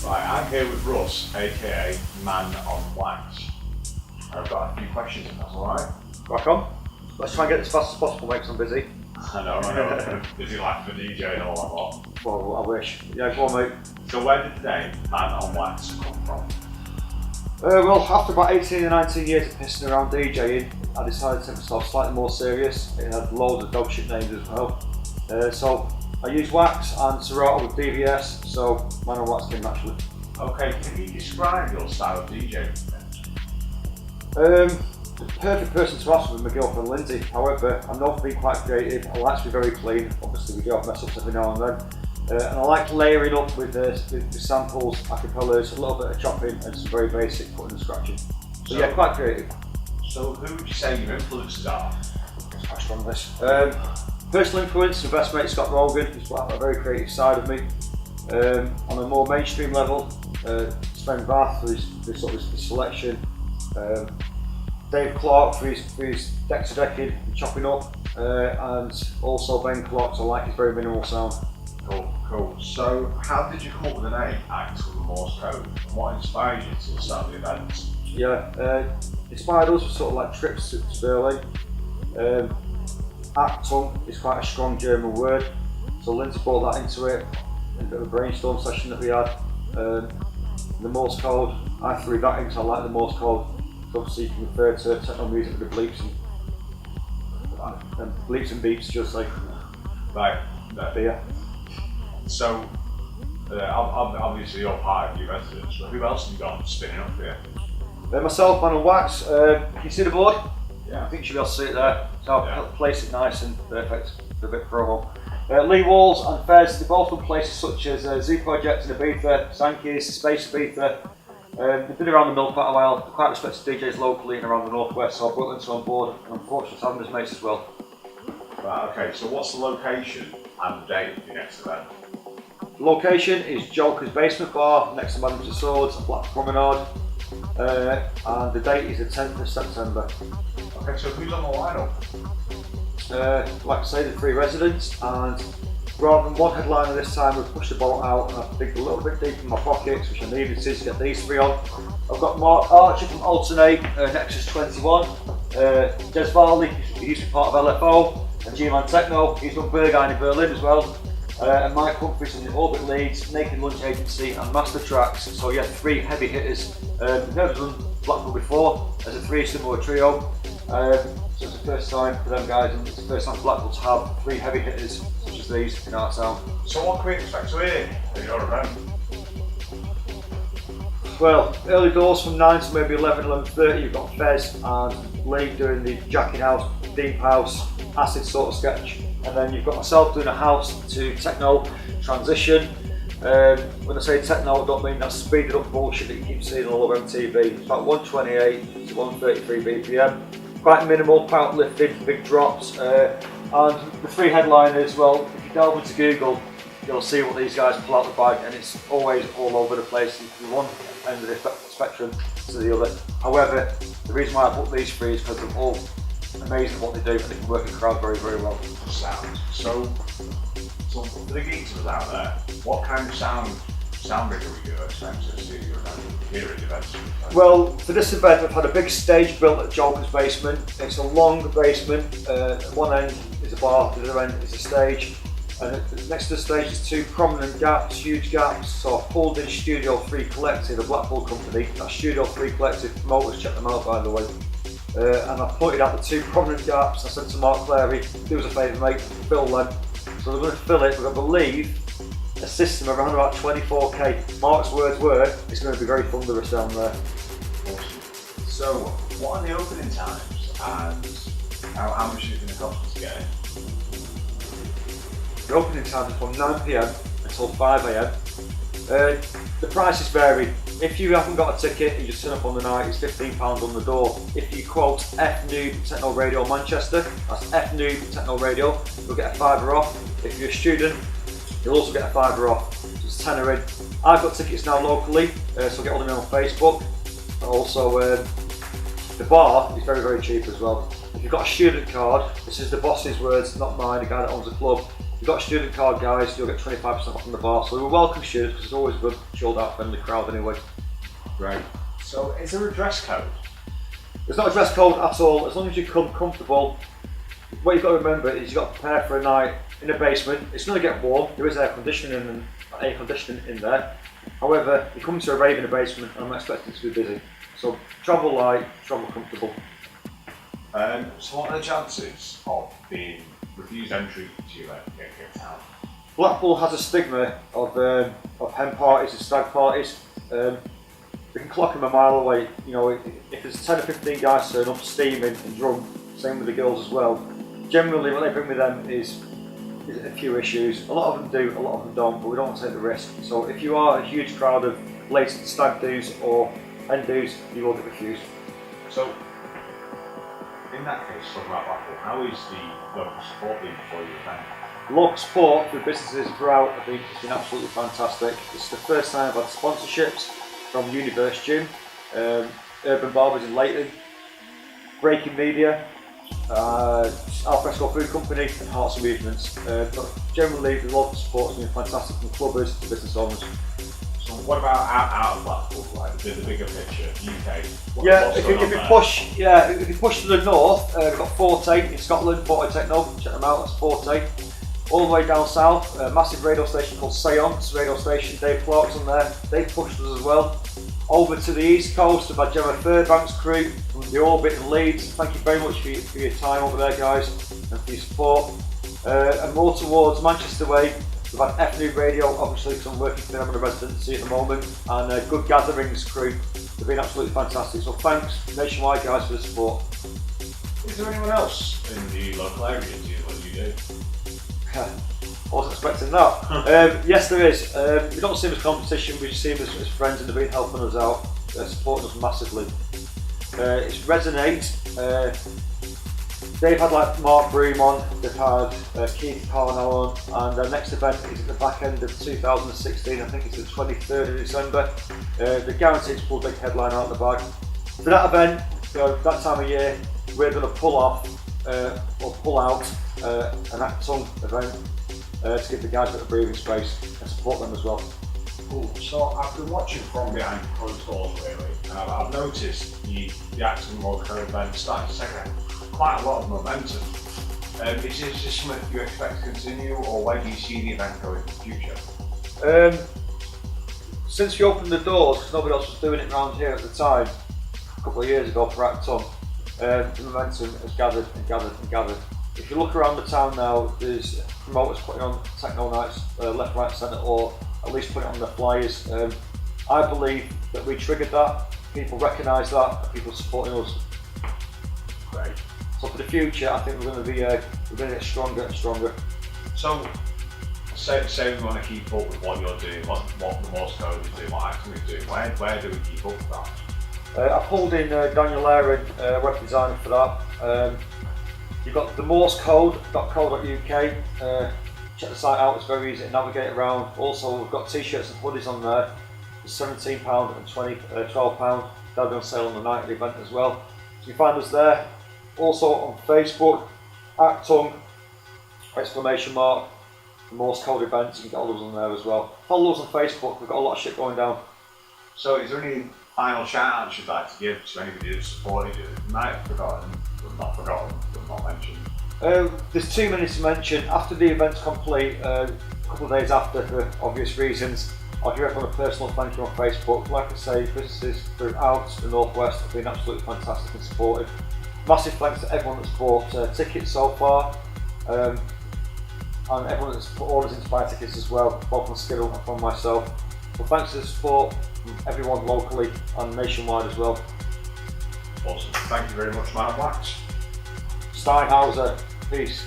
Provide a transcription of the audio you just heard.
Right, I'm here with Russ, aka Man on Wax. I've got a few questions if that's alright. Crack on. Let's try and get this as fast as possible, mate, 'cause I'm busy. I know. Busy life for DJ and all that lot. Well, I wish. Yeah, go on, mate. So where did the name Man on Wax come from? Well, after about 18 or 19 years of pissing around DJing, I decided to take myself slightly more serious. It had loads of dog shit names as well. So I used wax and Serato with DVS, so Man on Wax came naturally. Okay, can you describe your style of DJing? The perfect person to ask was my girlfriend Lindsay. However, I'm known for being quite creative. I like to be very clean. Obviously, we do have mess ups every now and then. And I like layering up with samples, acapellas, a little bit of chopping, and some very basic cutting and scratching. So yeah, quite creative. So who would you say your influences are? It's quite strong this. Personal influence, my best mate Scott Rogan. He's got a very creative side of me. On a more mainstream level, Sven Bath for his sort of his selection. Dave Clark for his decks decking, chopping up, and also Ben Clark, so I like his very minimal sound. Cool. So how did you come up with the name Act of the Morse Code? And what inspired you to start the events? Yeah, inspired us with sort of like trips to Berlin. Achtung is quite a strong German word, so Lindsay brought that into it in a bit of a brainstorm session that we had. The Morse code, I threw that in because I like the Morse code. So obviously you can refer to techno music with the bleeps and beeps, just like Right. beer. So obviously you're part of your residents, but who else have you got spinning up here? Myself, Man on Wax. Can you see the board? Yeah. I think you should be able to see it there. So I'll Yeah. place it nice and perfect for a bit promo. Lee Walls and Fez, they both from places such as Z Project in Ibiza, Sankey's, Space Ibiza. They've been around the mill quite a while. They're quite respected DJs locally and around the northwest, so I brought them to on board. And I'm fortunate to have them as mates as well. Right, okay, so what's the location and the date of your next event? The location is Joker's Basement Bar next to Madame Tussauds, Black Promenade, and the date is the 10th of September. Okay, so who's on the lineup? Like I say, the 3 residents, and rather than one headliner this time, we've pushed the boat out and I've digged a little bit deep in my pockets, which I needed to get these 3 on. I've got Mark Archer from Alternate, Nexus 21, Des Varley, he used to be part of LFO, and G-Man Techno, he's done Berghain in Berlin as well, and Mike Humphries from the Orbit Leeds, Naked Lunch Agency and Master Tracks. So yeah, 3 heavy hitters. We've never done Blackpool before as a threesome or a trio. So it's the first time for them guys, and it's the first time for Blackpool to have 3 heavy hitters such as these in our sound. So what can we expect to hear at your event? Well, early doors from 9 to maybe 11, 11:30, you've got Fez and Lee doing the Jacking House, Deep House, Acid sort of sketch, and then you've got myself doing a house to techno transition. When I say techno, I don't mean that speeded up bullshit that you keep seeing all over MTV. It's about 128 to 133 BPM. Quite minimal, quite uplifting, big drops. And the 3 headliners, well, if you delve into Google, you'll see what these guys pull out the bag, and it's always all over the place from one end of the spectrum to the other. However, the reason why I put these 3 is because they're all amazing at what they do, and they can work in crowd very, very well. Sound. So for the geeks out there, what kind of sound rig are you expecting to see your event here at the event? Well, for this event, we've had a big stage built at Joker's Basement. It's a long basement. At one end is a bar, at the other end is a stage. And next to the stage is 2 prominent gaps, huge gaps. So I've pulled in Studio 3 Collective, a Blackpool company. That's Studio 3 Collective promoters, check them out by the way. And I've pointed out the 2 prominent gaps. I said to Mark Clary, do us a favour mate, fill them. So we're going to fill it with, I believe, a system around about 24k. Mark's words were, it's going to be very thunderous down there. Awesome. So what are the opening times and how much is it going to cost us to get in? The opening time is from 9 PM until 5 AM. The prices vary. If you haven't got a ticket, you just turn up on the night, it's £15 on the door. If you quote FNoob Techno Radio Manchester, that's FNoob Techno Radio, you'll get a £5 off. If you're a student, you'll also get a £5 off. So it's £10 in. I've got tickets now locally, so get all of them on Facebook. Also, the bar is very, very cheap as well. If you've got a student card, this is the boss's words, not mine, the guy that owns the club. If You've got student card guys, you'll get 25% off on the bar. So we welcome students because it's always a good, chilled out, friendly crowd anyway. Great. So is there a dress code? There's not a dress code at all, as long as you come comfortable. What you've got to remember is you've got to prepare for a night in a basement. It's going to get warm, there is air conditioning in there. However, you come to a rave in a basement and I'm expecting it to be busy. So travel light, travel comfortable. So what are the chances of being refused entry to your town? Blackpool has a stigma of hen parties and stag parties. We can clock them a mile away. You know, if there's 10 or 15 guys turn up steaming and drunk, same with the girls as well. Generally, what they bring with them is a few issues. A lot of them do, a lot of them don't, but we don't want to take the risk. So if you are a huge crowd of late stag do's or hen do's, you will get refused. So, in that case, talking about Blackpool, how is the local support been for your event? Local support for businesses throughout, I think, has been absolutely fantastic. It's the first time I've had sponsorships from Universe Gym, Urban Barbers in Leighton, Breaking Media, Alfresco Food Company and Hearts and Movements. But generally the local support has been fantastic from clubbers to business owners. So what about out of Blackpool, like the bigger picture, UK? If you push to the north, we've got Forte in Scotland, Forte Techno, check them out, that's Forte. All the way down south, a massive radio station called Seance radio station, Dave Clark's on there, they pushed us as well. Over to the east coast, we've had Gemma Fairbanks crew from the Orbit and Leeds. Thank you very much for your time over there, guys, and for your support. And more towards Manchester way, we've had FNU Radio, obviously, because I'm working for them on a residency at the moment, and Good Gatherings crew. They've been absolutely fantastic. So thanks, Nationwide guys, for the support. Is there anyone else in the local area doing what you do? I wasn't expecting that. Yes, there is. We don't see them as competition, we just see them as friends, and they've been helping us out, supporting us massively. It's Resonate. They've had like Mark Broom on, they've had Keith Carnell on, and their next event is at the back end of 2016, I think it's the 23rd of December. They're guaranteed to pull a big headline out of the bag. For that event, that time of year, we're going to pull off or pull out an Acton event to give the guys a bit of breathing space and support them as well. Cool. So I've been watching from behind closed doors really, and I've noticed the Acton World Cup event starting to take quite a lot of momentum. Is this just something you expect to continue, or where do you see the event going in the future? Since we opened the doors, because nobody else was doing it around here at the time, a couple of years ago for Acton, the momentum has gathered and gathered and gathered. If you look around the town now, there's promoters putting on techno nights, left, right, centre, or at least putting it on their flyers. I believe that we triggered that, people recognise that, and people supporting us. Great. So for the future, I think we're going to get stronger and stronger. So, say we want to keep up with what you're doing, what the Morse Code is doing, what Acton is doing. Where do we keep up with that? I pulled in Daniel Aaron, web designer for that. You've got the morsecode.co.uk. Check the site out, it's very easy to navigate around. Also, we've got t-shirts and hoodies on there for £17 and £12. They'll be on sale on the night of the event as well. So you can find us there. Also on Facebook, Acton, the Morse Code events, you can get all those on there as well. Follow us on Facebook, we've got a lot of shit going down. So is there any final shout outs you'd like to give to anybody who's supported you? You might have forgotten, but not mentioned. There's too many to mention. After the event's complete, a couple of days after, for obvious reasons, I'll give everyone a personal thank you on Facebook. Like I say, businesses throughout the Northwest have been absolutely fantastic and supportive. Massive thanks to everyone that's bought tickets so far, and everyone that's put orders into buy tickets as well, both from Skiddle and from myself. Well, thanks to the support from everyone locally and nationwide as well. Awesome. Thank you very much, Mark Wax. Steinhauser, peace.